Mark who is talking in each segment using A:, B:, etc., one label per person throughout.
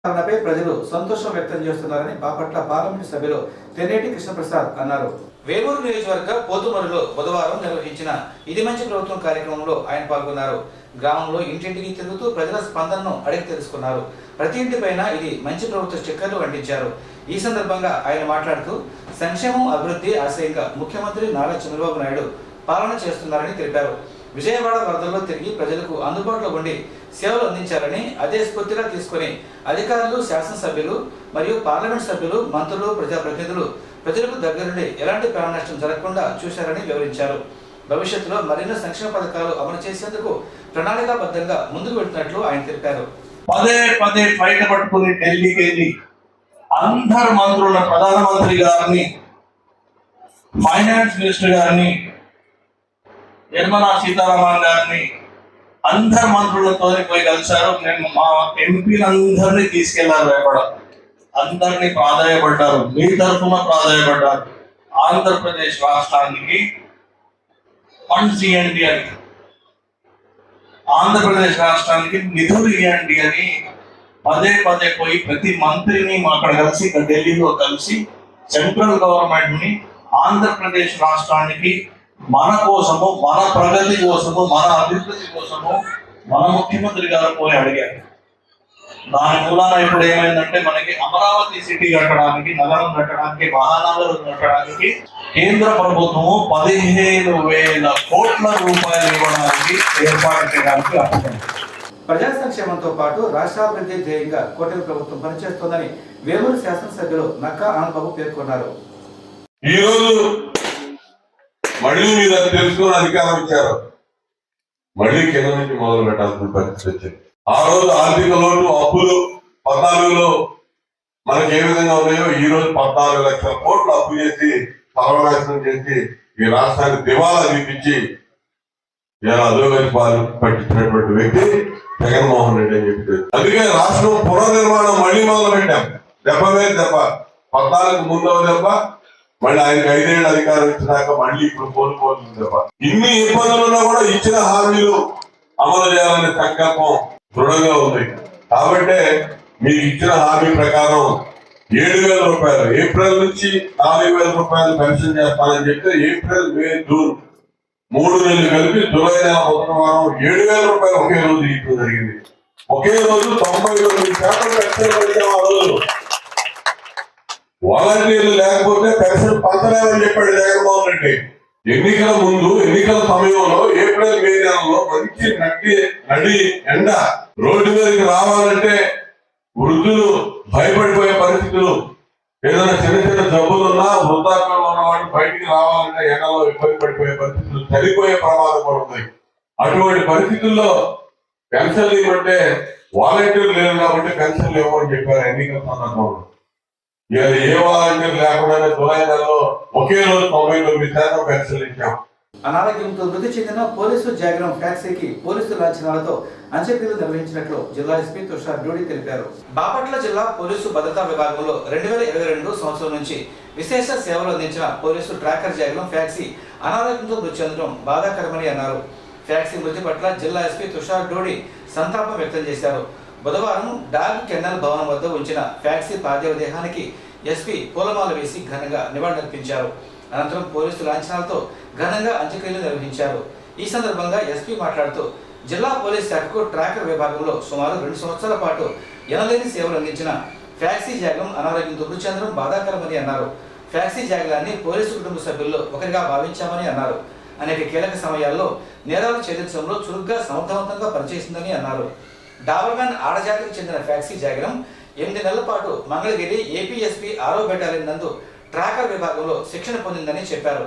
A: పై ప్రజలు సంతోషం వ్యక్తం చేస్తున్నారని బాపట్ల పార్లమెంటు సభ్యులు తెన్నేటి కృష్ణప్రసాద్ అన్నారు. వేమూరు నియోజకవర్గ పోతుమరులో బుధవారం నిర్వహించిన ఇది మంచి ప్రభుత్వం కార్యక్రమంలో ఆయన పాల్గొన్నారు. గ్రామంలో ఇంటింటికి తిరుగుతూ ప్రజల స్పందనను అడిగి తెలుసుకున్నారు. ప్రతి ఇంటిపైన ఇది మంచి ప్రభుత్వ స్టిక్కర్లు అంటించారు. ఈ సందర్భంగా ఆయన మాట్లాడుతూ సంక్షేమం అభివృద్ధి ఆశయంగా ముఖ్యమంత్రి నారా చంద్రబాబు నాయుడు పాలన చేస్తున్నారని తెలిపారు. విజయవాడ వరదల్లో తిరిగి ప్రజలకు అందుబాటులో ఉండి సేవలు అందించాలని అదే స్ఫూర్తిగా తీసుకుని అధికారులు, శాసనసభ్యులు మరియు పార్లమెంట్ సభ్యులు, మంత్రులు, ప్రజాప్రతినిధులు ప్రజలకు దగ్గరుండి ఎలాంటి ప్రాణ నష్టం జరగకుండా చూశారని వివరించారు. భవిష్యత్తులో మరిన్ని సంక్షేమ పథకాలు అమలు చేసేందుకు ప్రణాళికాబద్ధంగా ముందుకు వెళ్తున్నట్లు ఆయన తెలిపారు.
B: పదే పదే బయట పట్టుకుని ఢిల్లీకి వెళ్ళి అందరు మంత్రుల, ప్రధానమంత్రి గారిని, ఫైనాన్స్ మినిస్టర్ గారిని, నిర్మలా సీతారామన్ గారిని, అందరు మంత్రులతో పోయి కలిశారు. నేను మా ఎంపీలందరినీ తీసుకెళ్లారు. రేపడ అందరినీ ప్రాధాయపడ్డారు. మీ తరఫున ప్రాధాయపడ్డారు. ఆంధ్రప్రదేశ్ రాష్ట్రానికి ఫండ్స్ ఇవ్వండి అని, ఆంధ్రప్రదేశ్ రాష్ట్రానికి నిధులు ఇవ్వండి అని పదే పదే పోయి ప్రతి మంత్రిని అక్కడ కలిసి, ఢిల్లీలో కలిసి సెంట్రల్ గవర్నమెంట్ ని ఆంధ్రప్రదేశ్ రాష్ట్రానికి మన కోసము, మన ప్రగతి కోసము, మన అభివృద్ధి కోసము మన ముఖ్యమంత్రి గారు పోయి అడిగారు. దాని మూలాన ఇప్పుడు ఏమైందంటే మనకి అమరావతి సిటీ కట్టడానికి, నగరం కట్టడానికి, మహానగరం కట్టడానికి కేంద్ర ప్రభుత్వము 15,000 కోట్ల రూపాయలు ఇవ్వడానికి ఏర్పాటు చేయడానికి అప్పుకుంది.
A: ప్రజా సంక్షేమంతో పాటు రాష్ట్రాభివృద్ధి ధ్యేయంగా కూటమి ప్రభుత్వం పనిచేస్తోందని వేమూరు శాసనసభ్యులు నక్కా ఆనందబాబు పేర్కొన్నారు.
C: ఈరోజు మళ్ళీ మీరు అది తెలుసుకుని అధికారం ఇచ్చారు, మళ్ళీ కింద నుంచి మొదలు పెట్టాల్సిన పరిస్థితి వచ్చింది. ఆ రోజు ఆర్థిక లోటు, అప్పులు 14లో మనకి ఏ విధంగా ఉన్నాయో ఈ రోజు 14 లక్షల కోట్లు అప్పు చేసి, సర్వనాశనం చేసి ఈ రాష్ట్రాన్ని దివాలా తీపించి ఇలా అధోగతి పాలు పట్టించినటువంటి వ్యక్తి జగన్మోహన్ రెడ్డి అని చెప్పి. అందుకే రాష్ట్రం పునర్నిర్మాణం మళ్ళీ మొదలు పెట్టాం. దెబ్బ మీద దెబ్బ, 14కు ముందవ దెబ్బ, మళ్ళీ ఆయనకు 5 ఏళ్ళు అధికారం ఇచ్చినాక మళ్ళీ ఇప్పుడు కోలుకోవాల్సింది దెబ్బ. ఇన్ని ఇబ్బందులున్నా కూడా ఇచ్చిన హామీలు అమలు చేయాలనే సంకల్పం దృఢంగా ఉంది. కాబట్టి మీకు ఇచ్చిన హామీ ప్రకారం 7,000 రూపాయలు ఏప్రిల్ నుంచి 4,000 రూపాయలు పెన్షన్ చేస్తానని చెప్తే ఏప్రిల్, మే, జూన్ 3 నెలలు కలిపి జూలై నెల మొదటి వారం 7,000 రూపాయలు ఒకే రోజు ఇవ్వడం జరిగింది. ఒకే రోజు 99% పెన్షన్ పడితే ఆ రోజు వాలంటీర్లు లేకపోతే పెన్షన్ పంచలేమని చెప్పాడు జగన్మోహన్ రెడ్డి. ఎన్నికల ముందు, ఎన్నికల సమయంలో ఏప్రిల్, మే నెలలో మంచి నడి ఎండ, రోడ్డు మీదకి రావాలంటే వృద్ధులు భయపడిపోయే పరిస్థితులు, ఏదైనా చిన్న చిన్న జబ్బులున్నా, వృద్ధాప్యంలో ఉన్నవాళ్ళు బయటికి రావాలంటే ఎండలో ఇబ్బంది పడిపోయే పరిస్థితులు, చనిపోయే ప్రమాదం కూడా ఉన్నాయి. అటువంటి పరిస్థితుల్లో పెన్షన్లు ఇవ్వమంటే వాలంటీర్లు లేరు కాబట్టి పెన్షన్లు ఇవ్వమని చెప్పారు ఎన్నికల సందర్భంలో. ఏ వాలంటీర్ లేకుండా జూలై నెలలో ఒకే రోజు 99% పెన్షన్లు ఇచ్చాం.
A: అనారోగ్యంతో మృతి చెందిన పోలీసు జాగరం ఫ్యాక్సీకి పోలీసు లాంఛనాలతో అంత్యక్రియలు నిర్వహించినట్లు జిల్లా ఎస్పీ తుషార్ డ్యూటీ తెలిపారు. బాపట్ల జిల్లా పోలీసు భద్రతా విభాగంలో 2022 సంవత్సరం నుంచి విశేష సేవలు అందించిన పోలీసు ట్రాకర్ జాగరం ఫ్యాక్సీ అనారోగ్యంతో మృతి చెందడం బాధాకరమని అన్నారు. ఫ్యాక్సీ మృతి పట్ల జిల్లా ఎస్పీ తుషార్ డ్యూటీ సంతాపం వ్యక్తం చేశారు. బుధవారం డాగ్ కెన్నల్ భవనం వద్ద ఉంచిన ఫ్యాక్సీ పార్థివ దేహానికి ఎస్పీ పూలమాల వేసి ఘనంగా నివాళులర్పించారు. అనంతరం పోలీసు లాంఛనాలతో ఘనంగా అంత్యక్రియలు నిర్వహించారు. ఈ సందర్భంగా ఎస్పీ మాట్లాడుతూ జిల్లా పోలీస్ శాఖకు ట్రాకర్ విభాగంలో సుమారు 2 సంవత్సరాల పాటు ఎనలేని సేవలు అందించిన ఫ్యాక్సీ జాగం అనారోగ్యంతో మృతి చెందడం బాధాకరమని అన్నారు. ఫ్యాక్సీ జాగలాన్ని పోలీసు కుటుంబ సభ్యుల్లో ఒకరిగా భావించామని అన్నారు. అనేక కీలక సమయాల్లో నేరాలు ఛేదించడంలో చురుగ్గా సమర్థవంతంగా పనిచేసిందని అన్నారు. డాబర్మెన్ ఆడజాతికి చెందిన ఫ్యాక్సీ జాగరం 8 నెలల పాటు మంగళగిరి ఏపీఎస్పీ 6వ బెటాలియన్ నందు ట్రాకర్ విభాగంలో శిక్షణ పొందిందని చెప్పారు.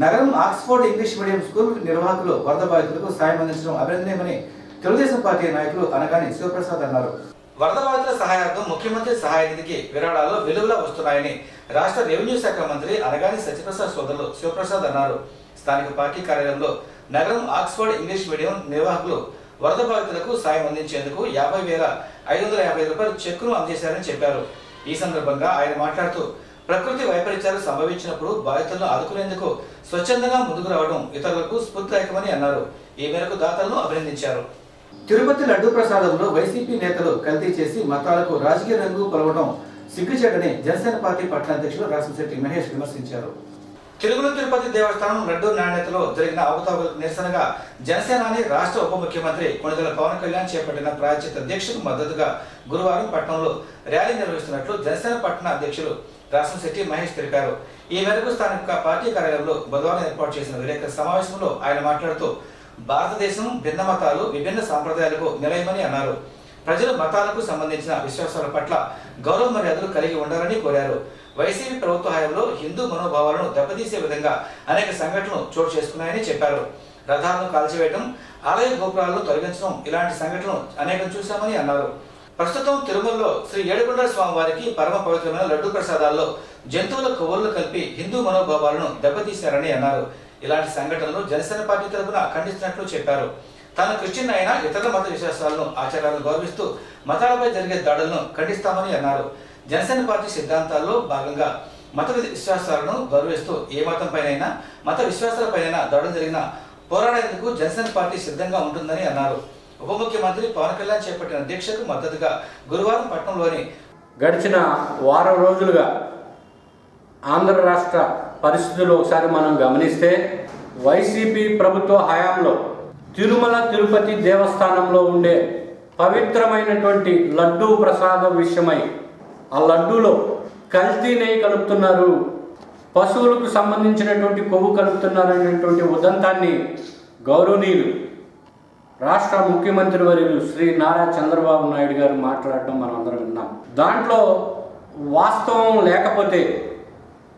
A: నగరం ఆక్స్ఫోర్డ్ ఇంగ్లీష్ మీడియం స్కూల్ నిర్వాహకులు వరద బాధితులకు సాయం అందించడం అభినందనీయమని తెలుగుదేశం పార్టీ నాయకులు అనగాని శివప్రసాద్ అన్నారు. వరద బాధితుల సహాయార్థం ముఖ్యమంత్రి సహాయ నిధికి విరాళాలు విలువలా వస్తున్నాయని రాష్ట్ర రెవెన్యూ శాఖ మంత్రి అనగాని సత్యప్రసాద్ సోదరులు శివప్రసాద్ అన్నారు. స్థానిక పార్టీ కార్యాలయంలో నగరం ఆక్స్ఫోర్డ్ ఇంగ్లీష్ మీడియం నిర్వాహకులు వరద బాధితులకు సాయం అందించేందుకు 50,550 రూపాయల చెక్కును అందజేశారని చెప్పారు. ఈ సందర్భంగా ఆయన మాట్లాడుతూ ప్రకృతి వైపరీత్యాలు సంభవించినప్పుడు బాధితులను ఆదుకునేందుకు స్వచ్ఛందంగా ముందుకు రావడం ఇతరులకు స్ఫూర్తిదాయకమని అన్నారు. ఈ మేరకు దాతలను అభినందించారు. తిరుపతి లడ్డూ ప్రసాదంలో వైసీపీ నేతలు కల్తీ చేసి మతాలకు రాజకీయ రంగు పొలవడం సిగ్గుచేటని జనసేన పార్టీ పట్టణ అధ్యక్షులు రాసంశెట్టి మహేష్ విమర్శించారు. తిరుమల తిరుపతి దేవస్థానం లడ్డూ నాణ్యతలో జరిగిన అవకతవకలకు నిరసనగా జనసేనాని రాష్ట్ర ఉప ముఖ్యమంత్రి కొణిదెల పవన్ కళ్యాణ్ చేపట్టిన ప్రాయశ్చిత్త దీక్షకు మద్దతుగా గురువారం పట్టణంలో ర్యాలీ నిర్వహిస్తున్నట్లు జనసేన పట్టణ అధ్యక్షులు రాసంశెట్టి మహేష్ తెలిపారు. ఈ మేరకు స్థానిక పార్టీ కార్యాలయంలో బుధవారం ఏర్పాటు చేసిన విలేకరుల సమావేశంలో ఆయన మాట్లాడుతూ భారతదేశం భిన్న మతాలు విభిన్న సాంప్రదాయాలకు నిలయమని అన్నారు. ప్రజలు మతాలకు సంబంధించిన విశ్వాసాల పట్ల గౌరవ మర్యాదలు కలిగి ఉండాలని కోరారు. వైసీపీ ప్రభుత్వ హయాంలో హిందూ మనోభావాలను దెబ్బతీసే విధంగా అనేక సంఘటనలు చోటు చేసుకున్నాయని చెప్పారు. రథాలను కాల్చివేయడం, ఆలయ గోపురాలను తొలగించడం ఇలాంటి సంఘటనలు అనేకం చూశామని అన్నారు. ప్రస్తుతం తిరుమలలో శ్రీ ఏడుకొండల స్వామి వారికి పరమ పవిత్రమైన లడ్డూ ప్రసాదాల్లో జంతువుల కొవ్వులను కలిపి హిందూ మనోభావాలను దెబ్బతీశారని అన్నారు. ఇలాంటి సంఘటనలు జనసేన పార్టీ తరఫున ఖండిస్తున్నట్లు చెప్పారు. తాను క్రిస్టియన్ అయినా ఇతర మత విశ్వాసాలను ఆచారాలను గౌరవిస్తూ మతాలపై జరిగే దాడులను ఖండిస్తామని అన్నారు. జనసేన పార్టీ సిద్ధాంతాల్లో భాగంగా మత విశ్వాసాలను గౌరవిస్తూ ఏ మతం పైనైనా మత విశ్వాసాలపైన దాడులు జరిగినా పోరాడేందుకు జనసేన పార్టీ సిద్ధంగా ఉంటుందని అన్నారు. ఉప ముఖ్యమంత్రి పవన్ కళ్యాణ్ చేపట్టిన దీక్షకు మద్దతుగా గురువారం పట్టణంలోని
D: గడిచిన వారం రోజులుగా ఆంధ్ర రాష్ట్ర పరిస్థితులు ఒకసారి మనం గమనిస్తే వైసీపీ ప్రభుత్వ హయాంలో తిరుమల తిరుపతి దేవస్థానంలో ఉండే పవిత్రమైనటువంటి లడ్డూ ప్రసాదం విషయమై ఆ లడ్డూలో కల్తీ నెయ్యి కలుపుతున్నారు, పశువులకు సంబంధించినటువంటి కొవ్వు కలుపుతున్నారు అనేటువంటి ఉదంతాన్ని గౌరవనీయులు రాష్ట్ర ముఖ్యమంత్రి వర్యులు శ్రీ నారా చంద్రబాబు నాయుడు గారు మాట్లాడటం మనం అందరం విన్నాం. దాంట్లో వాస్తవం లేకపోతే